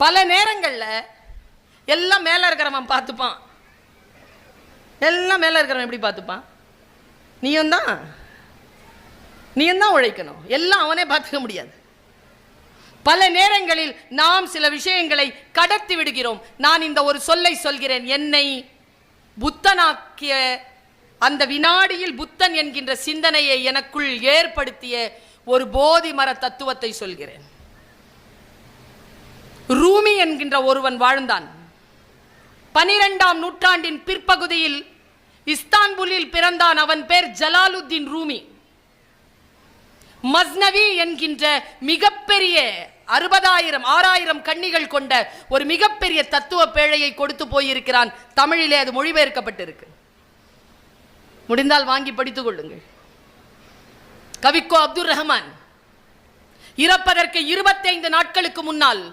பல நேரங்களில் எல்லாம் மேலே இருக்கிறவன் பார்த்துப்பான். எல்லாம் மேலே இருக்கிறவன் எப்படி பார்த்துப்பான்? நீயும் தான் உழைக்கணும். எல்லாம் அவனே பார்த்துக்க முடியாது. பல நேரங்களில் நாம் சில விஷயங்களை கடத்தி விடுகிறோம். நான் இந்த ஒரு சொல்லை சொல்கிறேன். என்னை புத்தனாக்கிய அந்த வினாடியில் புத்தன் என்கின்ற சிந்தனையை எனக்குள் ஏற்படுத்திய ஒரு போதி மர தத்துவத்தை சொல்கிறேன். ரூமி என்கின்ற ஒருவன் வாழ்ந்தான். 12ஆம் நூற்றாண்டின் பிற்பகுதியில் இஸ்தான்புலில் பிறந்தான். அவன் பேர் ஜலாலுத்தீன் ரூமி. மஸ்னவி என்கின்ற மிகப்பெரிய 60,000 கன்னிகள் கொண்ட ஒரு மிகப்பெரிய தத்துவ பேழையை கொடுத்து போயிருக்கிறான். தமிழிலே அது மொழிபெயர்க்கப்பட்டிருக்கு. முடிந்தால் வாங்கி படித்துக் கொள்ளுங்கள். கவிக்கோ அப்துல் ரஹ்மான் இறப்பதற்கு 25 நாட்களுக்கு முன்னால்